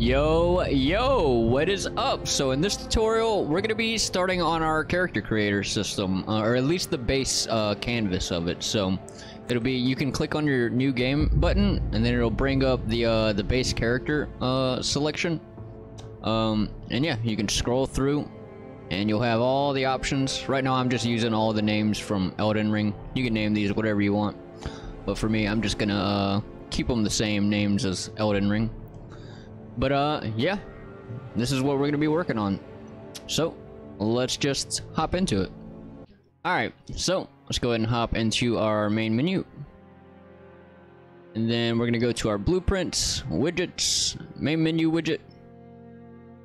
Yo, what is up? So in this tutorial, we're going to be starting on our character creator system, or at least the base canvas of it. So it'll be, you can click on your new game button, and then it'll bring up the base character selection. And yeah, you can scroll through, and you'll have all the options. Right now, I'm just using all the names from Elden Ring. You can name these whatever you want, but for me, I'm just gonna keep them the same names as Elden Ring. But yeah, this is what we're gonna be working on. So let's just hop into it. Alright, so let's go ahead and hop into our main menu. And then we're gonna go to our blueprints, widgets, main menu widget.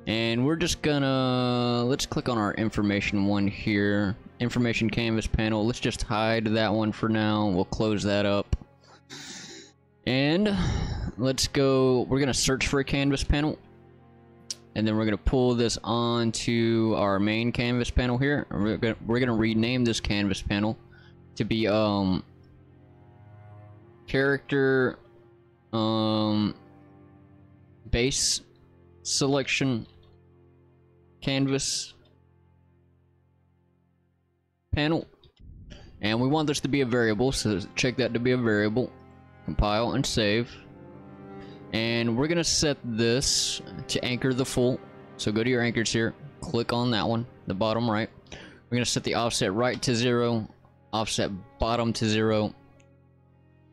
And we're just gonna, let's click on our information one here. Information canvas panel. Let's just hide that one for now. We'll close that up. And let's go, we're gonna search for a canvas panel, and then we're gonna pull this onto our main canvas panel here. We're gonna rename this canvas panel to be character base selection canvas panel, and we want this to be a variable, so check that to be a variable. Compile and save. And we're gonna set this to anchor the full. So go to your anchors here, click on that one, the bottom right. We're gonna set the offset right to 0, offset bottom to 0,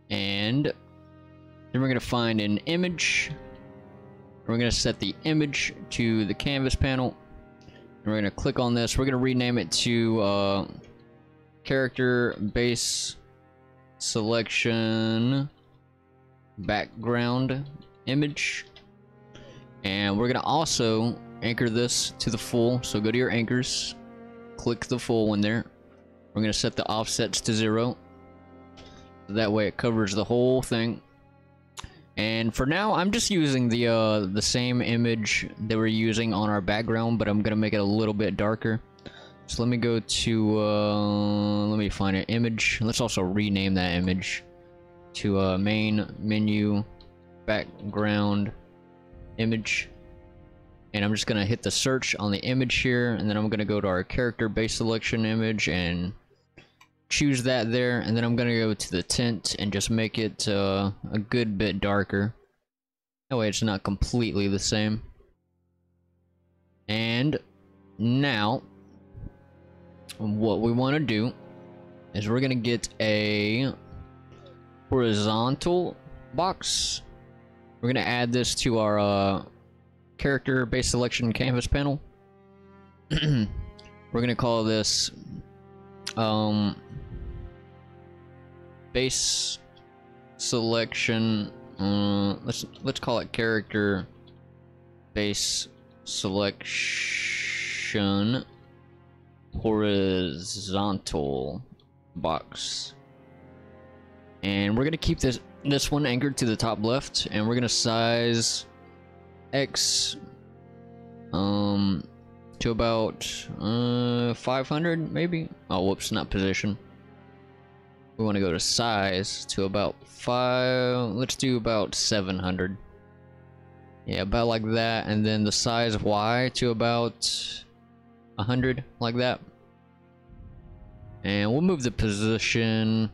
and then we're gonna find an image. We're gonna set the image to the canvas panel, and we're gonna click on this. We're gonna rename it to character base selection background image. And we're gonna also anchor this to the full, so go to your anchors, click the full one there. We're gonna set the offsets to 0, that way it covers the whole thing. And for now, I'm just using the same image that we're using on our background, but I'm gonna make it a little bit darker. So let me go to let me find an image. Let's also rename that image to main menu background image. And I'm just gonna hit the search on the image here, and then I'm gonna go to our character base selection image and choose that there, and then I'm gonna go to the tint and just make it a good bit darker. That way it's not completely the same. And now what we want to do is we're gonna get a horizontal box. We're gonna add this to our character base selection canvas panel. We're gonna call this base selection. Let's call it character base selection horizontal box. And we're gonna keep this one anchored to the top left, and we're gonna size X to about 500 maybe. Oh whoops, not position. We want to go to size to about 5, let's do about 700. Yeah, about like that. And then the size Y to about 100, like that. And we'll move the position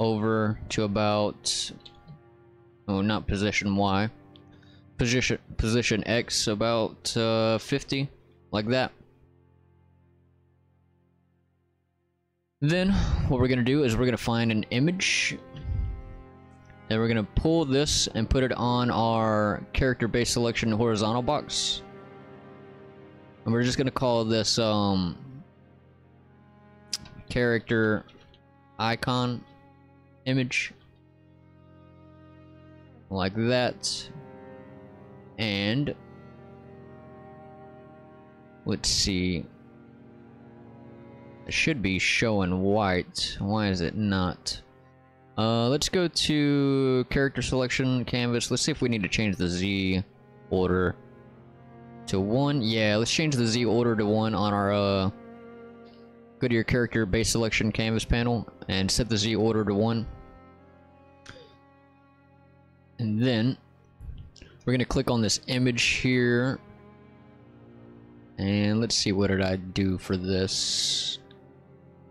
over to about, oh, not position Y, position X, about 50, like that. Then what we're gonna do is we're gonna find an image, and we're gonna pull this and put it on our character base selection horizontal box. And we're just gonna call this character icon image, like that. And let's see, it should be showing white. Why is it not? Let's go to character selection canvas. Let's see if we need to change the Z order to 1. Yeah, let's change the Z order to 1 on our go to your character base selection canvas panel and set the Z order to 1. And then We're gonna click on this image here. And let's see, what did I do for this?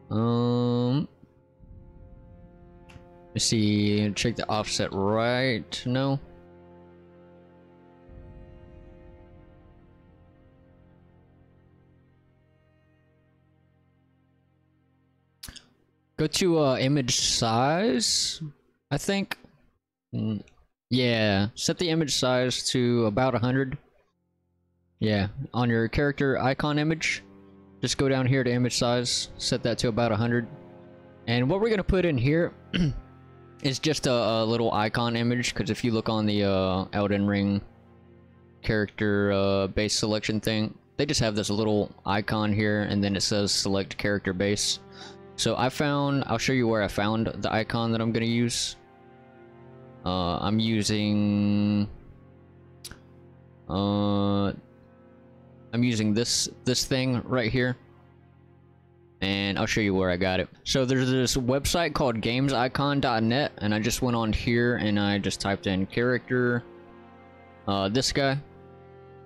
Let's see, check the offset right. No. Go to image size, I think. Yeah, set the image size to about 100. Yeah, on your character icon image, just go down here to image size, set that to about 100. And what we're gonna put in here is just a little icon image, because if you look on the Elden Ring character base selection thing, they just have this little icon here, and then it says select character base. So I'll show you where I found the icon that I'm gonna use. I'm using this thing right here, and I'll show you where I got it. So there's this website called gamesicon.net, and I just went on here and I just typed in character, this guy,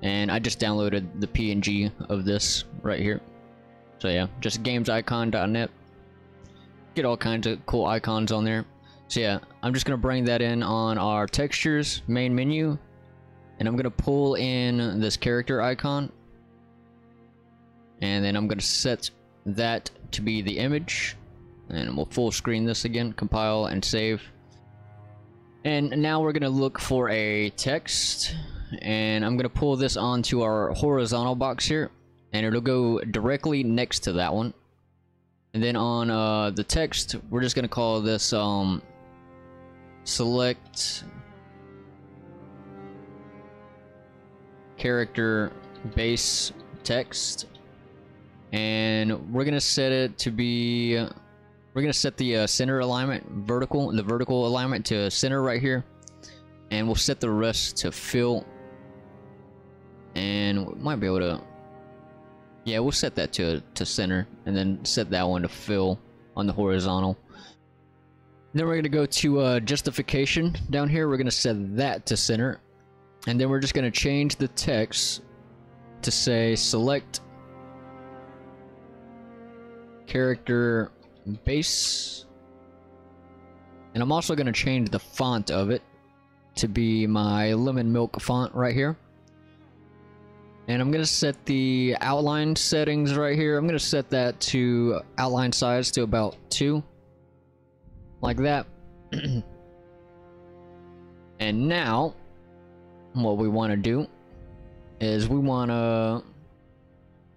and I just downloaded the PNG of this right here. So yeah, just gamesicon.net. Get all kinds of cool icons on there. So yeah, I'm just gonna bring that in on our textures main menu, and I'm gonna pull in this character icon, and then I'm gonna set that to be the image, and we'll full screen this again, compile and save. And now we're gonna look for a text, and I'm gonna pull this onto our horizontal box here, and it'll go directly next to that one. And then on the text, we're just gonna call this select character base text, and we're gonna set it to be, we're gonna set the center alignment, the vertical alignment to center right here, and we'll set the rest to fill, and we might be able to, yeah, we'll set that to center, and then set that one to fill on the horizontal. Then we're going to go to justification down here. We're going to set that to center, and then we're just going to change the text to say select character base, and I'm also going to change the font of it to be my lemon milk font right here. And I'm going to set the outline settings right here. I'm going to set that to outline size to about 2. Like that. And now, what we want to do is we want to,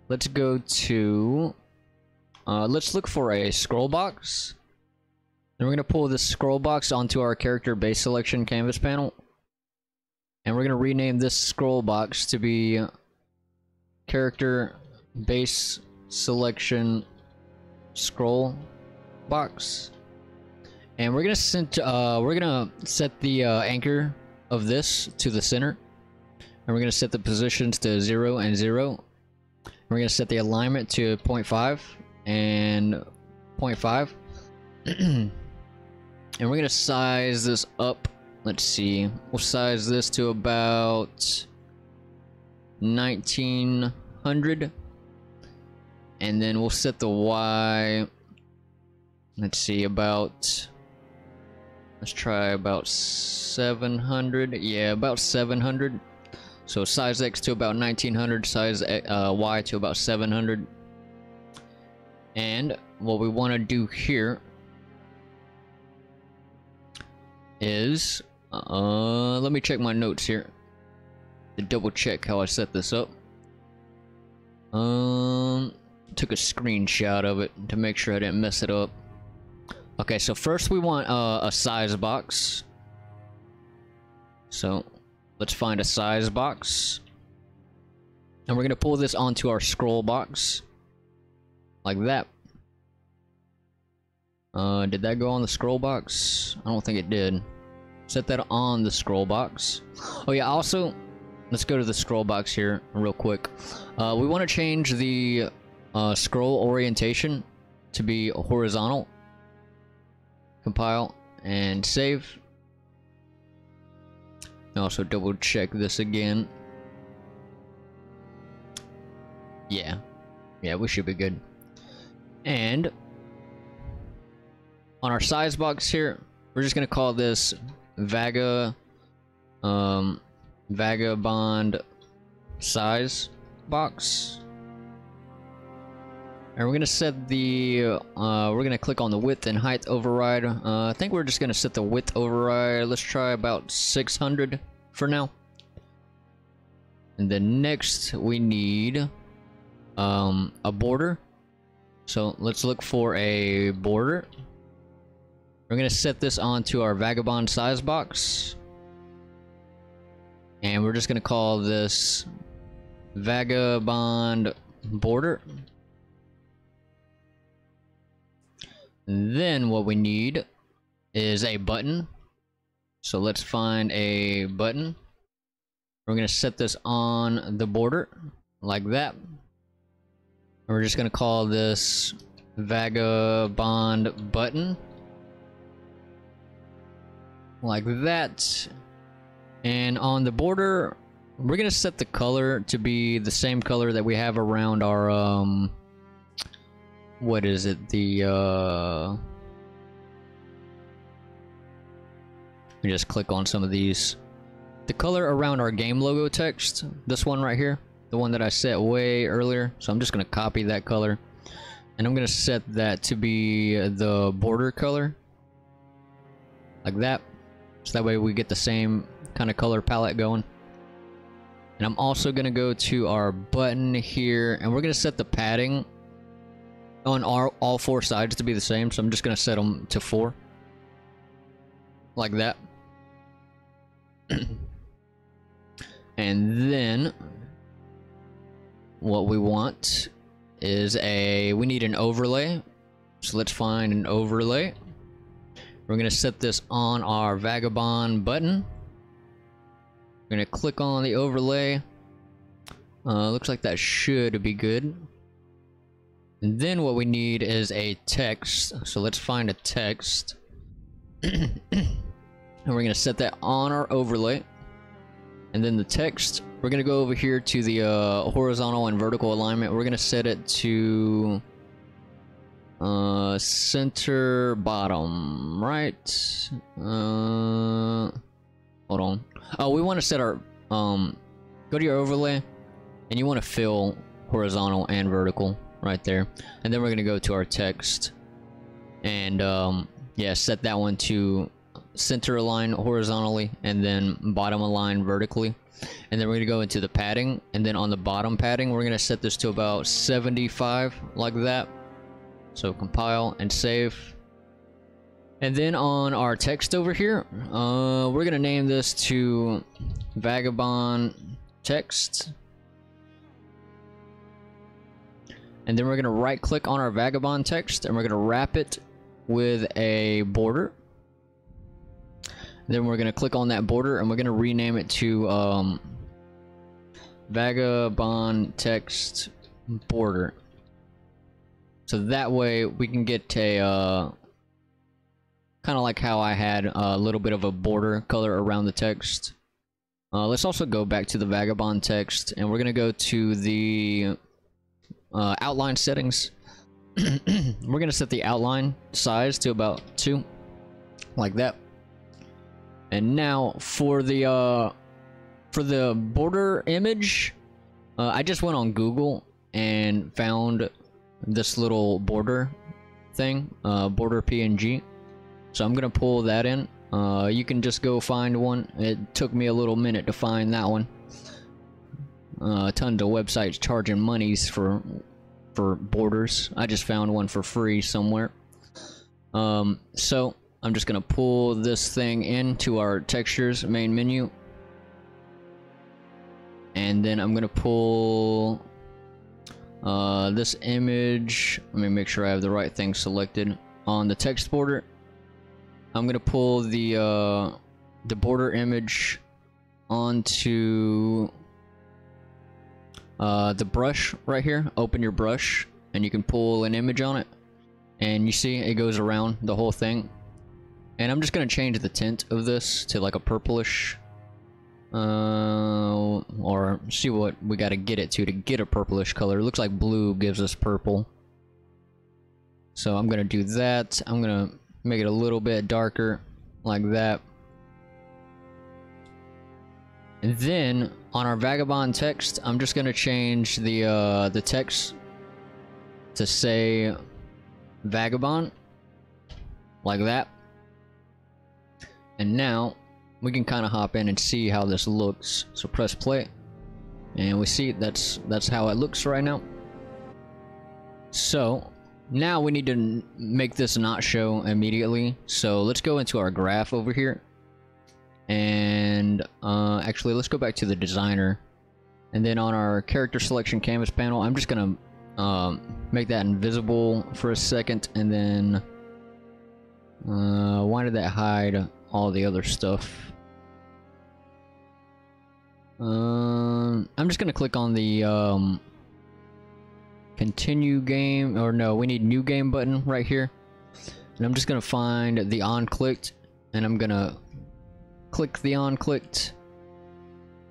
let's go to, let's look for a scroll box. And we're going to pull this scroll box onto our character base selection canvas panel. And we're going to rename this scroll box to be character base selection scroll box. And we're gonna set the anchor of this to the center, and we're gonna set the positions to 0 and 0. We're gonna set the alignment to 0.5 and 0.5. And we're gonna size this up. Let's see, we'll size this to about 1900, and then we'll set the Y, let's see, about, let's try about 700. Yeah, about 700. So size X to about 1900, size Y to about 700. And what we want to do here is, let me check my notes here to double check how I set this up. Took a screenshot of it to make sure I didn't mess it up. Okay, so first we want a size box. So let's find a size box, and we're gonna pull this onto our scroll box like that. Did that go on the scroll box? I don't think it did. Set that on the scroll box. Oh yeah, also, let's go to the scroll box here real quick. We want to change the scroll orientation to be horizontal. Compile and save. Also double check this again. Yeah, we should be good. And on our size box here, we're just gonna call this Vagabond size box. And we're gonna set the we're gonna click on the width and height override. I think we're just gonna set the width override. Let's try about 600 for now. And then next we need a border. So let's look for a border. We're gonna set this onto our Vagabond size box. And we're just gonna call this Vagabond border. Then what we need is a button. So let's find a button. We're gonna set this on the border like that. We're just gonna call this Vagabond button like that. And on the border, we're gonna set the color to be the same color that we have around our what is it, the let me just click on some of these. The color around our game logo text, this one right here, the one that I set way earlier. So I'm just gonna copy that color and I'm gonna set that to be the border color like that, so that way we get the same kind of color palette going. And I'm also gonna go to our button here and we're gonna set the padding on all four sides to be the same. So I'm just gonna set them to 4 like that. And then what we want is we need an overlay. So let's find an overlay. We're gonna set this on our Vagabond button. We're gonna click on the overlay. Looks like that should be good. And then what we need is a text. So let's find a text. And we're gonna set that on our overlay. And then the text, we're gonna go over here to the horizontal and vertical alignment. We're gonna set it to center bottom, right? Hold on. Oh, we want to set our go to your overlay and you want to fill horizontal and vertical right there. And then we're gonna go to our text and yeah, set that one to center align horizontally and then bottom align vertically. And then we're gonna go into the padding, and then on the bottom padding we're gonna set this to about 75 like that. So compile and save. And then on our text over here, we're gonna name this to Vagabond text. And then we're gonna right click on our Vagabond text and we're gonna wrap it with a border. Then we're gonna click on that border and we're gonna rename it to Vagabond text border. So that way we can get a kind of like how I had a little bit of a border color around the text. Let's also go back to the Vagabond text and we're gonna go to the outline settings. We're gonna set the outline size to about 2 like that. And now for the border image, I just went on Google and found this little border thing, border PNG. So I'm gonna pull that in. You can just go find one. It took me a little minute to find that one. Tons of websites charging monies for borders. I just found one for free somewhere. So I'm just gonna pull this thing into our textures main menu, and then I'm gonna pull this image. Let me make sure I have the right thing selected on the text border. I'm gonna pull the border image onto the brush right here. Open your brush and you can pull an image on it, and you see it goes around the whole thing. And I'm just gonna change the tint of this to like a purplish Or see what we gotta get it to get a purplish color. It looks like blue gives us purple. So I'm gonna do that. I'm gonna make it a little bit darker, like that. And then on our vagabond text, I'm just gonna change the text to say vagabond, like that. And now we can kind of hop in and see how this looks. So press play, and we see that's how it looks right now. So now we need to make this not show immediately. So let's go into our graph over here, and actually let's go back to the designer, and then on our character selection canvas panel, I'm just gonna make that invisible for a second, and then why did that hide all the other stuff? I'm just gonna click on the continue game, or no, we need new game button right here, and I'm just gonna find the on clicked, and I'm gonna click the on clicked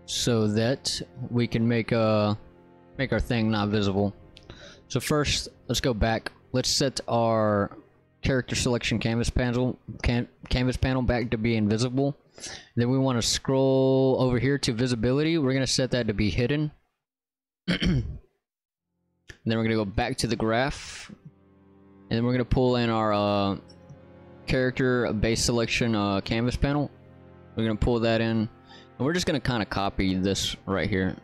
so that we can make our thing not visible. So first, let's go back. Let's set our character selection canvas panel back to be invisible. Then we want to scroll over here to visibility. We're going to set that to be hidden. Then we're going to go back to the graph, and then we're going to pull in our character base selection canvas panel. We're going to pull that in, and we're just going to kind of copy this right here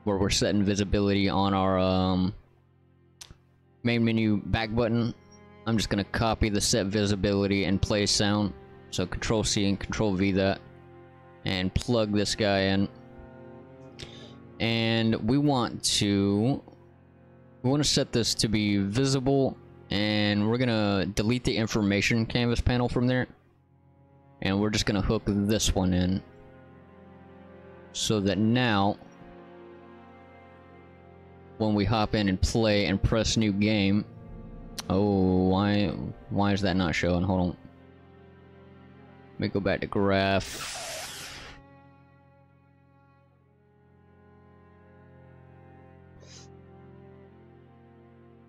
where we're setting visibility on our main menu back button. I'm just going to copy the set visibility and play sound. So Control C and Control V that, and plug this guy in. And we want to set this to be visible, and we're gonna delete the information canvas panel from there, and we're just gonna hook this one in, so that now when we hop in and play and press new game, oh, why is that not showing? Hold on. Let me go back to graph.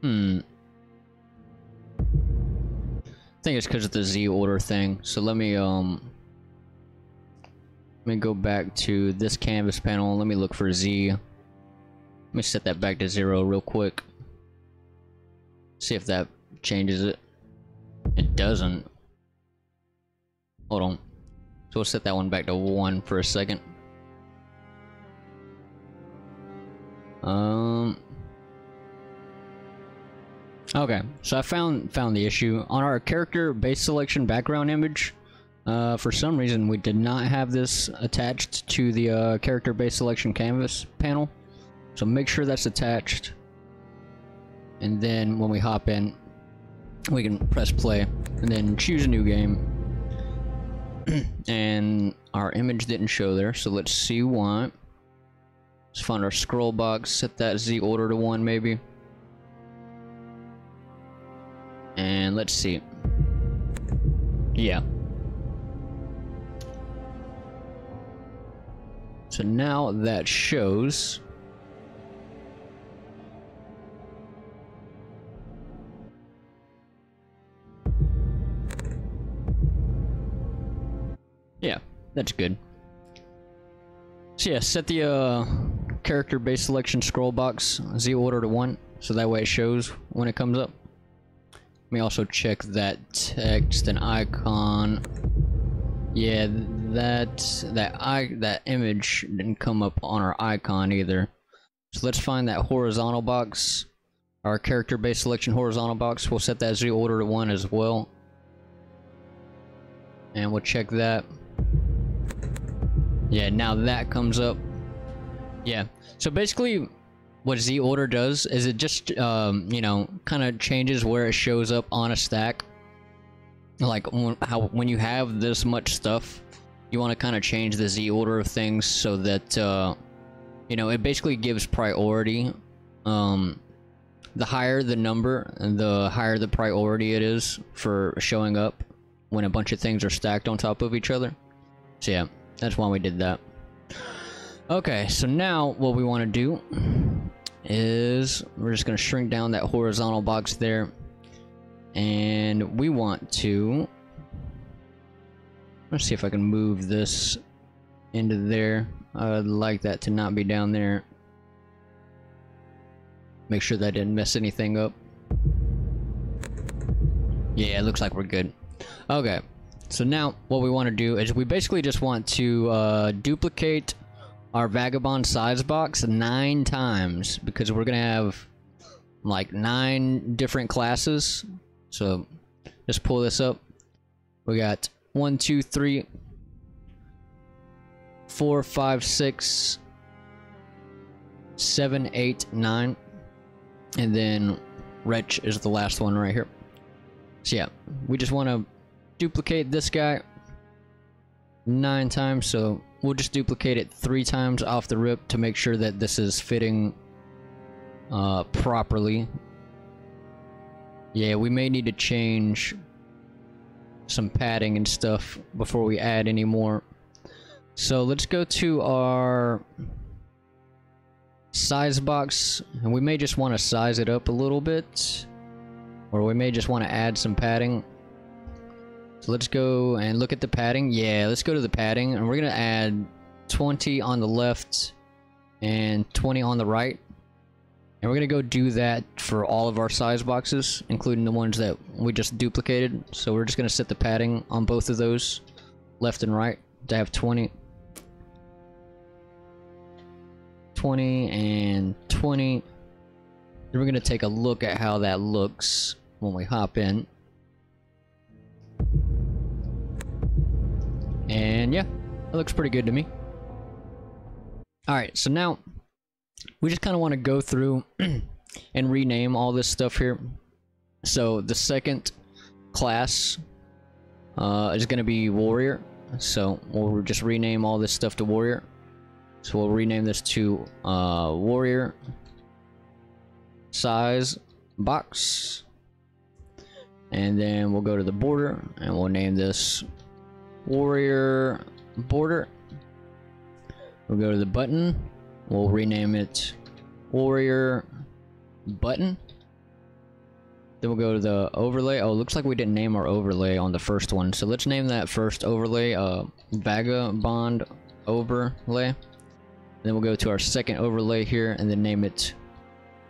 I think it's because of the Z order thing. So let me go back to this canvas panel. Let me look for Z. Let me set that back to 0 real quick. See if that changes it. It doesn't. Hold on. So we'll set that one back to 1 for a second. Okay, so I found the issue on our character base selection background image. For some reason, we did not have this attached to the character base selection canvas panel. So make sure that's attached, and then when we hop in, we can press play and then choose a new game. And our image didn't show there, so let's see why. Let's find our scroll box, set that Z order to 1 maybe, and let's see. Yeah. So now that shows. Yeah, that's good. So yeah, set the character base selection scroll box Z order to 1, so that way it shows when it comes up. Let me also check that text and icon. Yeah, that image didn't come up on our icon either. So let's find that horizontal box, our character base selection horizontal box. We'll set that Z order to 1 as well, and we'll check that. Yeah, now that comes up. Yeah, so basically what Z order does is it just you know, kind of changes where it shows up on a stack. Like when you have this much stuff, you want to kind of change the Z order of things so that you know, it basically gives priority. The higher the number, the higher the priority it is for showing up when a bunch of things are stacked on top of each other. So yeah, that's why we did that. Okay, so now what we want to do is we're just going to shrink down that horizontal box there. And we want to... Let's see if I can move this into there. I'd like that to not be down there. Make sure that didn't mess anything up. Yeah, it looks like we're good. Okay, so now what we want to do is we basically just want to duplicate our Vagabond size box 9 times, because we're gonna have like 9 different classes. So just pull this up. We got 1, 2, 3, 4, 5, 6, 7, 8, 9, and then Wretch is the last one right here. So yeah, we just want to duplicate this guy 9 times, so we'll just duplicate it 3 times off the rip to make sure that this is fitting properly. Yeah, we may need to change some padding and stuff before we add any more. So let's go to our size box, and we may just want to size it up a little bit, or we may just want to add some padding. So let's go and look at the padding. Yeah, let's go to the padding, and we're gonna add 20 on the left and 20 on the right. And we're gonna go do that for all of our size boxes, including the ones that we just duplicated. So we're just gonna set the padding on both of those, left and right, to have 20. 20 and 20. Then we're gonna take a look at how that looks when we hop in. And yeah, it looks pretty good to me. Alright, so now we just kind of want to go through and rename all this stuff here. So the second class is going to be Warrior. So we'll just rename all this stuff to Warrior. So we'll rename this to Warrior size box. And then we'll go to the border and we'll name this Warrior border. We'll go to the button. We'll rename it Warrior button. Then we'll go to the overlay. Oh, looks like we didn't name our overlay on the first one. So let's name that first overlay Vagabond overlay. Then we'll go to our second overlay here and then name it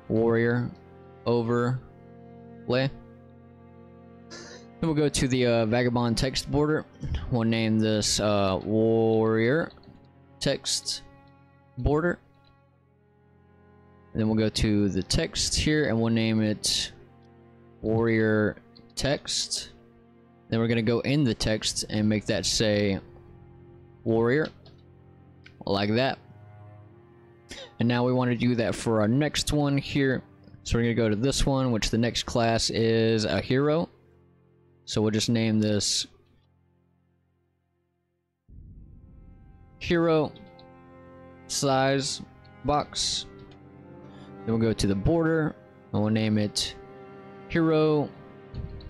Warrior overlay. Then we'll go to the Vagabond text border. We'll name this Warrior text border. And then we'll go to the text here and we'll name it Warrior text. Then we're going to go in the text and make that say Warrior, like that. And now we want to do that for our next one here. So we're going to go to this one, which the next class is a hero. So we'll just name this Hero size box. Then we'll go to the border and we'll name it Hero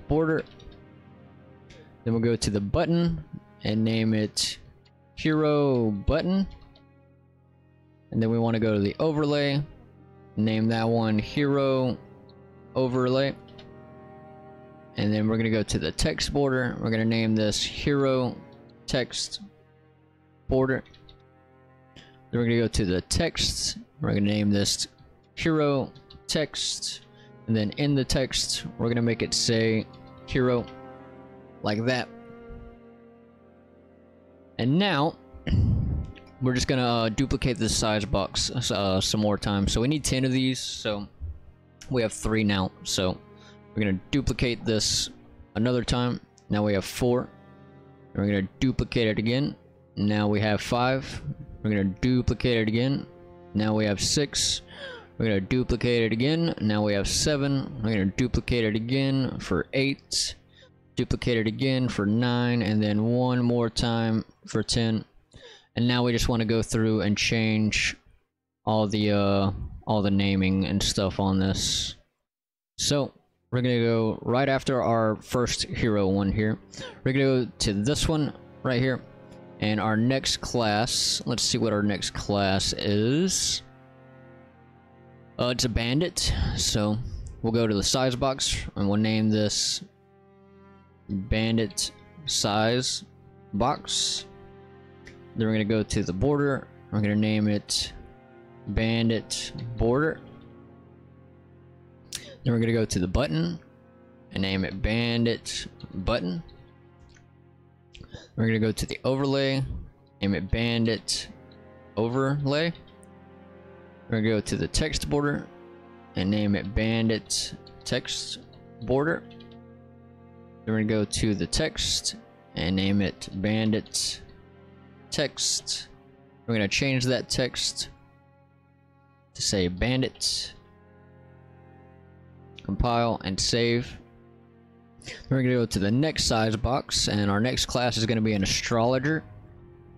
border. Then we'll go to the button and name it Hero button. And then we want to go to the overlay, name that one Hero overlay. And then we're going to go to the text border. We're going to name this Hero text border. Then we're going to go to the text. We're going to name this Hero text. And then in the text, we're going to make it say Hero, like that. And now we're just going to duplicate this size box some more time. So we need 10 of these. So we have 3 now. So we're going to duplicate this another time. Now we have 4. And we're going to duplicate it again. Now we have 5. We're going to duplicate it again. Now we have 6. We're going to duplicate it again. Now we have 7. We're going to duplicate it again for 8. Duplicate it again for 9. And then one more time for 10. And now we just want to go through and change all the naming and stuff on this. So we're going to go right after our first hero one here. We're going to go to this one right here. And our next class, let's see what our next class is. It's a bandit, so we'll go to the size box and we'll name this bandit size box. Then we're gonna go to the border. We're gonna name it bandit border. Then we're gonna go to the button and name it bandit button. We're gonna go to the overlay, name it bandit overlay. We're gonna go to the text border and name it bandit text border. Then we're gonna go to the text and name it bandit text. We're gonna change that text to say bandit. Compile and save. We're gonna go to the next size box, and our next class is gonna be an astrologer.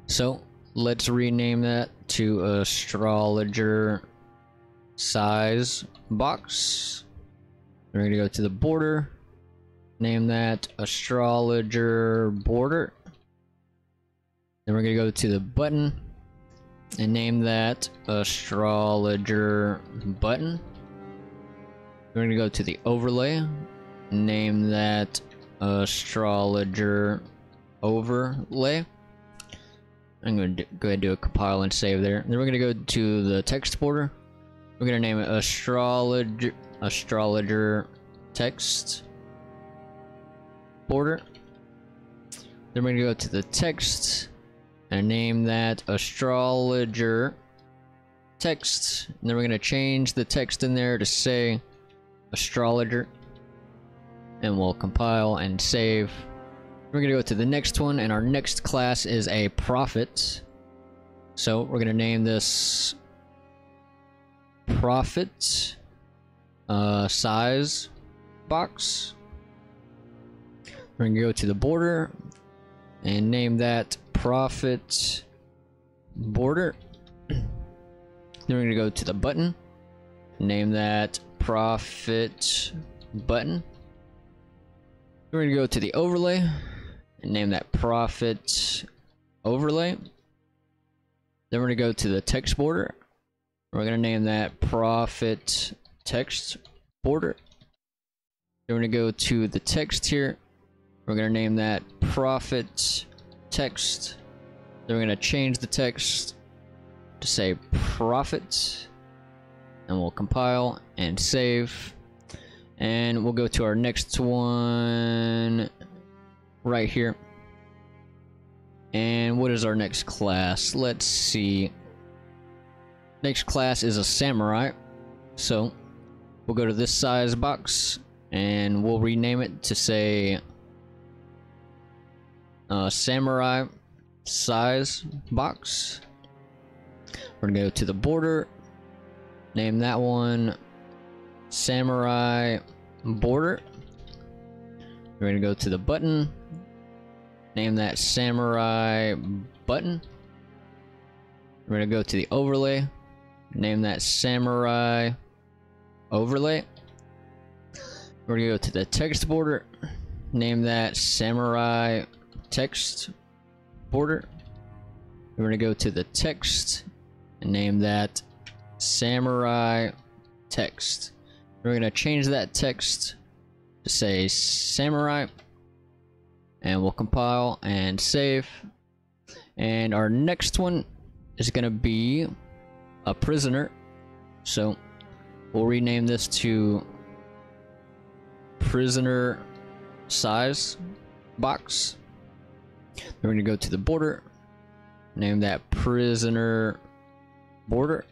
So let's rename that to astrologer size box. We're gonna go to the border, name that astrologer border. Then we're gonna go to the button and name that astrologer button. We're gonna go to the overlay, name that astrologer overlay. I'm gonna go ahead and do a compile and save there. Then we're gonna go to the text border. We're gonna name it astrologer text border. Then we're gonna go to the text and name that astrologer text. And then we're gonna change the text in there to say astrologer, and we'll compile and save. We're gonna go to the next one, and our next class is a prophet. So we're gonna name this prophet size box. We're gonna go to the border and name that prophet border. Then we're gonna go to the button, name that prophet button. We're gonna go to the overlay and name that prophet overlay. Then we're gonna go to the text border. We're gonna name that prophet text border. Then we're gonna go to the text here. We're gonna name that prophet text. Then we're gonna change the text to say prophet, and we'll compile and save. And we'll go to our next one right here. And what is our next class? Let's see. Next class is a samurai. So we'll go to this size box and we'll rename it to say samurai size box. We're gonna go to the border, name that one samurai border. We're gonna go to the button, name that samurai button. We're gonna go to the overlay, name that samurai overlay. We're gonna go to the text border, name that samurai text border. We're gonna go to the text and name that samurai text. We're gonna change that text to say samurai, and we'll compile and save. And our next one is gonna be a prisoner. So we'll rename this to prisoner size box. We're gonna go to the border, name that prisoner border.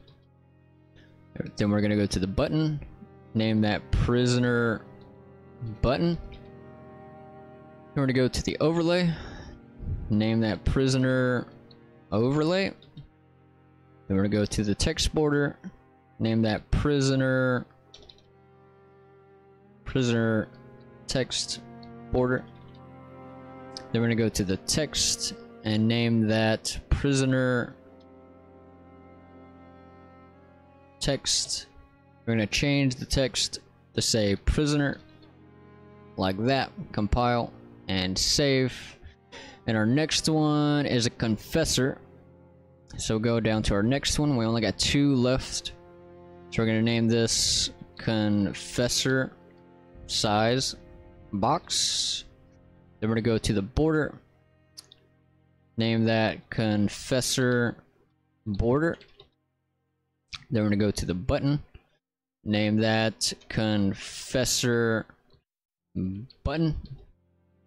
Then we're gonna go to the button, name that prisoner button. We're gonna go to the overlay, name that prisoner overlay. Then we're gonna go to the text border, name that prisoner text border. Then we're gonna go to the text and name that prisoner text. We're gonna change the text to say prisoner, like that. Compile and save. And our next one is a confessor. So go down to our next one. We only got 2 left. So we're gonna name this confessor size box. Then we're gonna go to the border. Name that confessor border. Then we're gonna go to the button. Name that confessor button.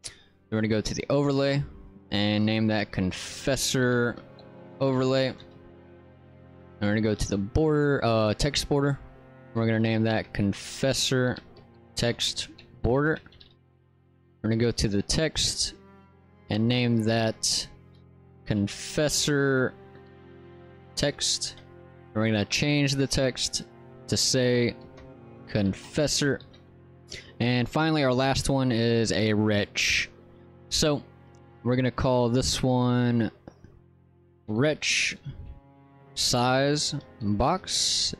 Then we're gonna go to the overlay and name that confessor overlay. And we're gonna go to the border, text border. We're gonna name that confessor text border. We're gonna go to the text and name that confessor text. We're gonna change the text to say confessor. And finally, our last one is a wretch. So we're gonna call this one wretch size box.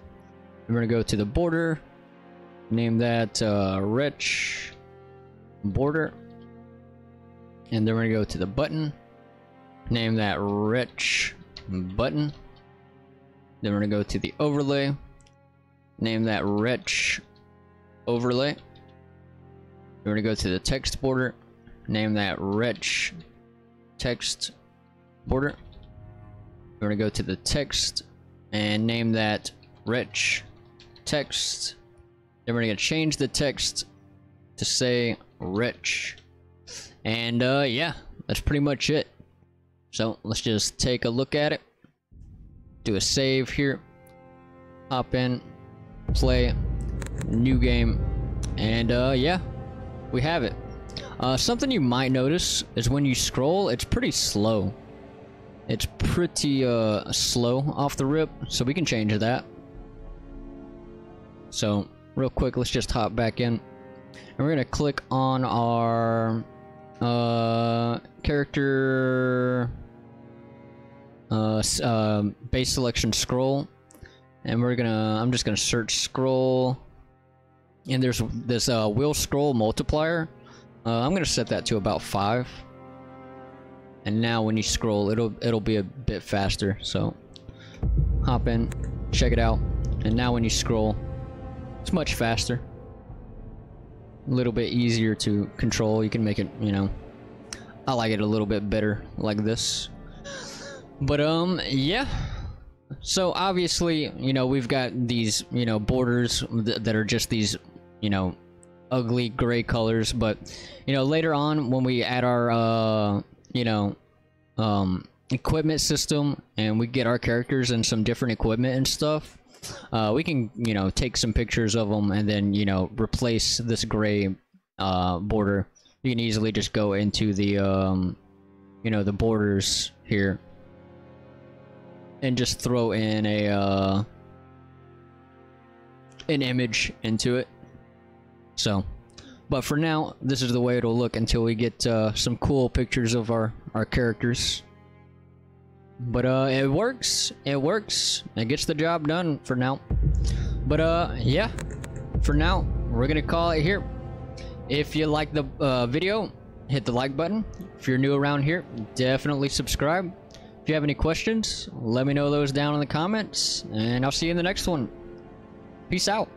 We're gonna go to the border, name that wretch border, and then we're gonna go to the button, name that wretch button. Then we're gonna go to the overlay, name that wretch overlay. We're gonna go to the text border, name that wretch text border. We're gonna go to the text and name that wretch text. Then we're gonna change the text to say wretch. And yeah, that's pretty much it. So let's just take a look at it. Do a save here. Hop in, play, new game, and yeah, we have it. Something you might notice is when you scroll, it's pretty slow. It's pretty slow off the rip, so we can change that. So real quick, let's just hop back in, and we're gonna click on our character base selection scroll, and I'm just gonna search scroll, and there's this wheel scroll multiplier. I'm gonna set that to about 5, and now when you scroll, it'll be a bit faster. So hop in, check it out, and now when you scroll, it's much faster, a little bit easier to control. You can make it, you know, I like it a little bit better like this. But yeah, so obviously, you know, we've got these, you know, borders that are just these, you know, ugly gray colors. But you know, later on when we add our you know, equipment system and we get our characters and some different equipment and stuff, we can, you know, take some pictures of them and then, you know, replace this gray border. You can easily just go into the you know, the borders here and just throw in a an image into it. So, but for now, this is the way it'll look until we get some cool pictures of our characters. But it works. It works. It gets the job done for now. But yeah, for now, we're gonna call it here. If you like the video, hit the like button. If you're new around here, definitely subscribe. If you have any questions, let me know those down in the comments, and I'll see you in the next one. Peace out.